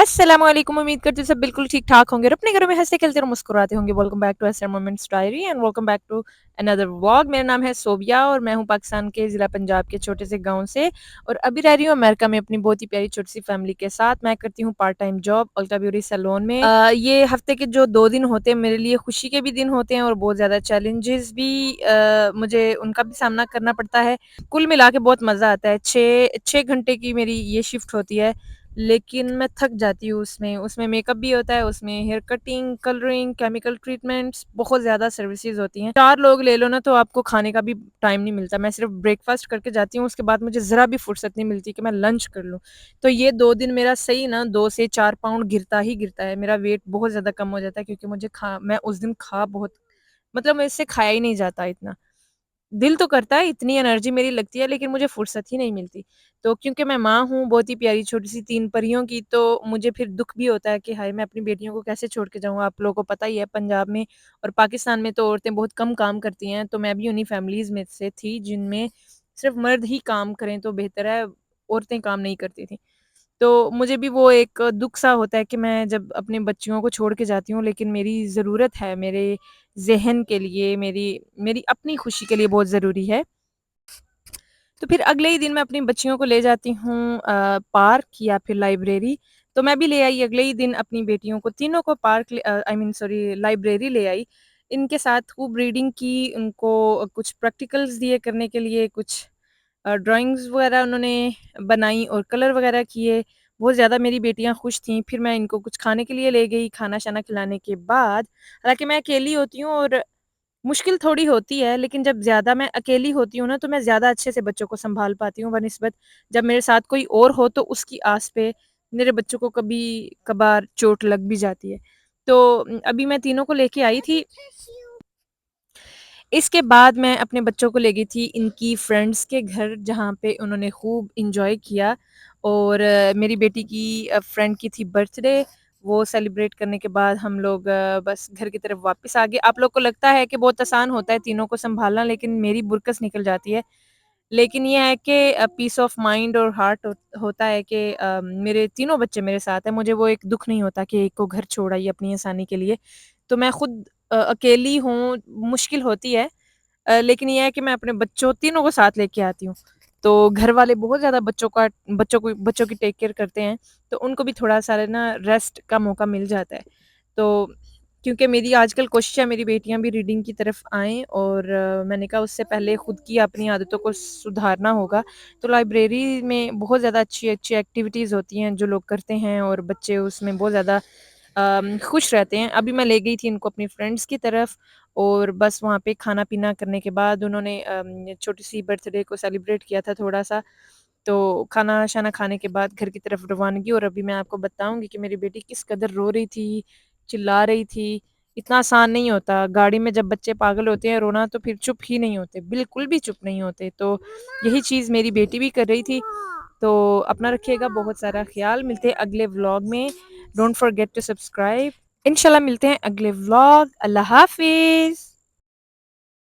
अस्सलामुअलैकुम उम्मीद करती हूँ सब बिल्कुल ठीक-ठाक होंगे और अपने घरों में हँसते-खेलते और मुस्कुराते होंगे। Welcome back to Acer moments diary and welcome back to another vlog. मेरा नाम है सोबिया और मैं हूँ पाकिस्तान के ज़िला पंजाब के छोटे से गाँव से और अभी रह रही हूँ अमेरिका में अपनी बहुत ही प्यारी छोटी-सी फैमिली के साथ। मैं करती हूँ part time job Ulta Beauty salon में। ये हफ्ते के जो 2 दिन होते हैं मेरे लिए खुशी के भी दिन होते हैं और बहुत ज़्यादा चैलेंजेस भी मुझे उनका भी सामना करना पड़ता है। कुल मिला के बहुत मज़ा आता है। 6 घंटे की मेरी ये शिफ्ट होती है। लेकिन मैं थक जाती हूँ उसमें। उसमें मेकअप भी होता है, उसमें hair cutting, colouring, chemical treatments, बहुत ज़्यादा सर्विसेज़ होती हैं। 4 लोग ले लो ना तो आपको खाने का भी टाइम नहीं मिलता। मैं सिर्फ़ ब्रेकफ़ास्ट करके जाती हूँ, उसके बाद मुझे ज़रा भी फुर्सत नहीं मिलती कि मैं लंच कर लूँ। तो ये 2 दिन मेरा सही ना 2 से 4 पाउंड गिरता ही गिरता है। मेरा वेट बहुत ज़्यादा कम हो जाता है क्योंकि मैं उस दिन खा बहुत मतलब मेरे से खाया ही नहीं जाता इतना। दिल तो करता है, इतनी एनर्जी मेरी लगती है लेकिन मुझे फुर्सत ही नहीं मिलती। तो क्योंकि मैं माँ हूँ, बहुत ही प्यारी छोटी-सी 3 परियों की, तो मुझे फिर दुःख भी होता है कि हाय! मैं अपनी बेटियों को कैसे छोड़ के जाऊँ? आप लोगों को पता ही है पंजाब में और पाकिस्तान में तो औरतें बहुत कम काम करती हैं, तो मैं भी उन्हीं फैमिलीज़ में से थी जिनमें सिर्फ़ मर्द ही काम करें तो बेहतर है, औरतें काम नहीं करती थीं। तो मुझे भी वो एक दुःख सा होता है कि मैं जब अपने बच्चियों को छोड़ के जाती हूँ लेकिन मेरी ज़रूरत है मेरे ज़हन के लिए, मेरी मेरी अपनी खुशी के लिए बहुत ज़रूरी है। तो फिर अगले ही दिन मैं अपनी बच्चियों को ले जाती हूँ पार्क या फिर लाइब्रेरी। तो मैं भी ले आई अगले ही दिन अपनी बेटियों को तीनों को आई मीन सॉरी लाइब्रेरी ले आई। इनके साथ खूब रीडिंग की, उनको कुछ प्रैक्टिकल्स दिए करने के लिए, कुछ ड्राइंग्स वगैरह उन्होंने बनाई और कलर वगैरह किए। बहुत ज़्यादा मेरी बेटियाँ खुश थीं। फिर मैं इनको कुछ खाने के लिए ले गई, खाना-शाना खिलाने के बाद हालाँकि मैं अकेली होती हूँ और मुश्किल थोड़ी होती है, लेकिन जब ज़्यादा मैं अकेली होती हूँ ना, तो मैं ज़्यादा अच्छे से बच्चों को सँभाल पाती हूँ बनिस्बत जब मेरे साथ कोई और हो, तो उसकी आस पे मेरे बच्चों को कभी-कभार चोट लग भी जाती है। तो अभी मैं तीनों को लेके आई थी। इसके बाद मैं अपने बच्चों को ले गई थी इनकी फ्रेंड्स के घर, जहाँ पे उन्होंने खूब एन्जॉय किया और मेरी बेटी की फ्रेंड की थी बर्थडे, वो सेलिब्रेट करने के बाद हम लोग बस घर की तरफ वापस आ गए। आप लोग को लगता है कि बहुत आसान होता है तीनों को सँभालना, लेकिन मेरी बुरकस निकल जाती है। लेकिन ये है कि पीस ऑफ माइंड और हार्ट होता है कि मेरे तीनों बच्चे मेरे साथ हैं, मुझे वो एक दुःख नहीं होता कि एक को घर छोड़ आई अपनी आसानी के लिए। तो मैं खुद अकेली हूँ, मुश्किल होती है। लेकिन ये है कि मैं अपने बच्चों तीनों को साथ लेके आती हूँ। तो घर वाले बहुत ज़्यादा बच्चों की टेक केयर करते हैं, तो उनको भी थोड़ा-सा ना रेस्ट का मौका मिल जाता है। तो क्योंकि मेरी आजकल कोशिश है मेरी बेटियाँ भी रीडिंग की तरफ आएँ और मैंने कहा उससे पहले खुद की अपनी आदतों को सुधारना होगा। तो लाइब्रेरी में बहुत ज़्यादा अच्छी-अच्छी एक्टिविटीज़ होती हैं जो लोग करते हैं और बच्चे उसमें बहुत ज़्यादा खुश रहते हैं। अभी मैं ले गई थी इनको अपनी फ्रेंड्स की तरफ और बस वहाँ पे खाना-पीना करने के बाद उन्होंने छोटी-सी बर्थडे को सेलिब्रेट किया था थोड़ा-सा। तो खाना-शाना खाने के बाद घर की तरफ रवानगी और अभी मैं आपको बताऊँगी कि मेरी बेटी किस कदर रो रही थी, चिल्ला रही थी। इतना आसान नहीं होता, गाड़ी में जब बच्चे पागल होते हैं रोना तो फिर चुप ही नहीं होते, बिल्कुल भी चुप नहीं होते। तो यही चीज़ मेरी बेटी भी कर रही थी। तो अपना रखिएगा बहुत सारा ख़्याल, मिलते हैं अगले व्लॉग में। Don't forget to subscribe. इंशाल्लाह मिलते हैं अगले व्लॉग। अल्लाह हाफ़िज़।